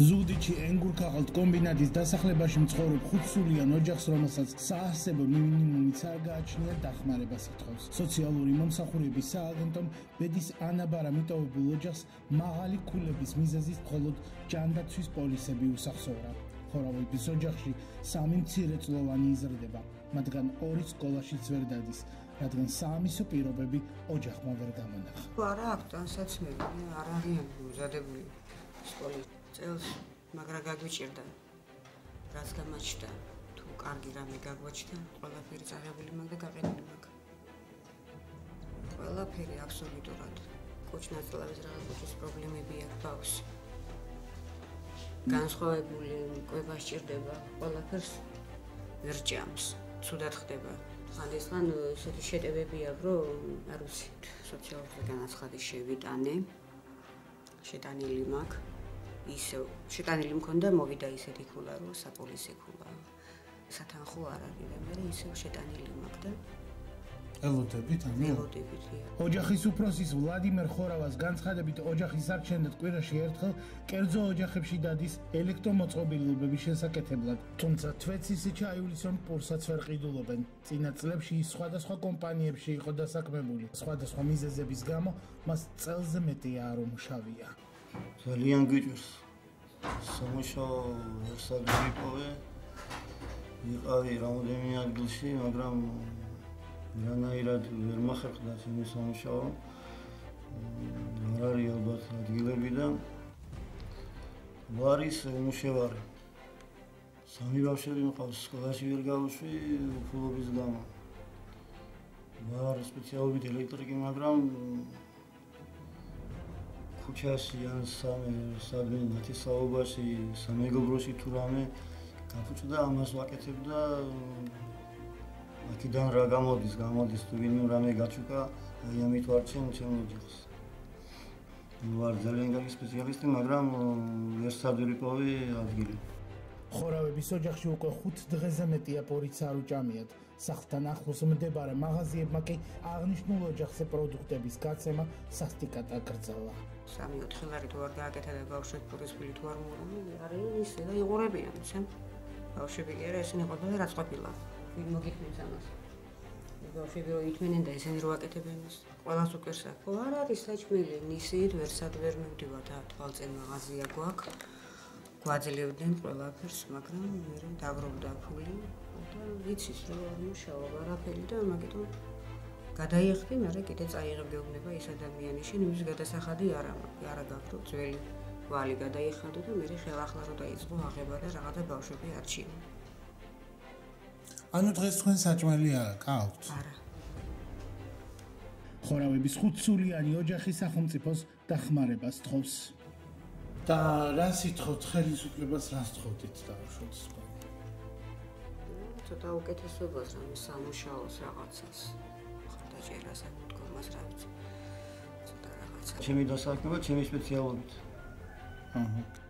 ზუგდიდში ენგურქაღალდ კომბინატის დასახლებაში მცხოვრებ 5 სულიან ოჯახს, რომელსაც საარსებო მინიმუმიც არ გააჩნია, დახმარებას ითხოვს. სოციალური მომსახურების სააგენტომ ბედის ანაბარა მიტოვებულ ოჯახს მაღალი ქულების მიზეზით მხოლოდ ჯანდაცვის პოლისები უსახსოვრა. ხორავების ოჯახში 3 მცირეწლოვანი იზრდება, მათგან 2 სკოლაშიც ვერ დადის, რადგან საამისო პირობები ოჯახმა ვერ გამონახა. არა აქვს ტანსაცმელი, არ არიან მზადებული სკოლის წელს, მაგრამ გაგვიჭირდა. რაც გამაჩნდა, თუ კარგი რამე გაგვაჩნდა, ყველაფერი წაღებული მაქვს და გაყიდული მაქვს. ყველაფერი აბსოლუტურად. კოჩნაწლავის რაღაც კოჩის პრობლემები აქვს ბავშვს. განსხვავებული კვება სჭირდება, ყველაფერს ვერ ჭამს, ცუდად ხდება. ხანდისხან ესეთი შეტევები აქვს, რომ არ ვიცი, სოციალური განაცხადის შევიტანე. შეტანილი მაქვს. ისე შეტანილი მქონდა, მოვიდა ისეთი ქულა, რომ საპოლიცე ქულა. სათანხო არ არის და მე ისე შეტანილი მაქვს და ელოდებით, ელოდებით. ოჯახის უფროსის ვლადიმერ ხორავას განცხადებით, ოჯახის არჩენად კვირაში ერთხელ კერძო ოჯახებში დადის ელექტრომოწყობილობების შესაკეთებლად, თუმცა თვეცისი ჩაივლის, რომ პურსაც ვერ ყიდულობენ. წინა წლებში ის სხვადასხვა კომპანიებში იყო დასაქმებული. სხვადასხვა მიზეზების გამო მას წელზე მეტია არ უმუშავია. ძალიან გიჭირს. სამუშაო ერთსაგრიპოვე იყავი რამდენიმე ადგილში, მაგრამ რანაირად ვერ მოხერხდა ჩემი სამუშაო. არ არის ალბათ ადგილები და ვარის უმუშევარი. 3 ბავშვები მყავს, სკოლაში ვერ გავუშვი უფლობის გამო. ვარ სპეციალობით ელექტრიკი, მაგრამ ქუჩაში ან სადმე ნათესაობაში, სამეგობროში თუ რამე გაფუჭდა, ამას ვაკეთებ და აქედან რა გამოდის თუ ვინმე რამე გაჩუკა, აი ამით ვარჩენ ჩემ ოჯახს. ვარ ძალიან კარგი სპეციალისტი, მაგრამ ვერ სადვრიპოვე ადგილი. ხორავების ოჯახში უკვე 5 დღეზე მეტია პორიც არ უჭამიათ. სახლთან ახლოს მდებარე მაღაზიებმა კი აღნიშნულ ოჯახზე პროდუქტების გაცემა სასტიკად აკრძალა. 3-4 ლარი თუ არ გააკეთა და ბავშვებს პურის ფილი თუ არ მოუღო, არიან ისე და იღურებიან, ისე. ბავშვები კი არა, ესენი ყოფილა რაც ყოფილა. ვინ მოგიხმის ამას? ბავშვები რო ითმენენ და ესენი რო აკეთებენ ის. ყველას უკერს აქვს. არ არის საჭმელი, ნისით ვერსად ვერ მივდივართ, თვალწინ მაღაზია გვაქვს. გვაძლევდნენ ყველაფერს, მაგრამ მე დავრობდა ფული და ვიცის რომ არ მუშაობ არაფერი და მაგიტომ გადაიხდი, მაგრამ კიდე წაიღებ გეუბნება ის ადამიანი შენ იმის გადასახადი არა გაქვს, რომ ძველი ვალი გადაიხადო და მე ხელახლა რო დაიწყო აღება და რაღაცა ბავშვები არჩიო. ანუ დღეს თქვენ საჭმელი არ გაქვთ? არა. ხორავების 5 სულიანი ოჯახი სახელმწიფოს დახმარებას თხოვს. და რას ითხოვთ ხელისუფლებას, რას თხოვდით დაუშვოთ? ცოტა უკეთესობას, რამე სამუშაოს რაღაცას. ხარდაჭერას არ მდგომას რა ვიცი. ცოტა რაღაცა. ჩემი დასაქმება, ჩემი სპეციალობით. აჰა.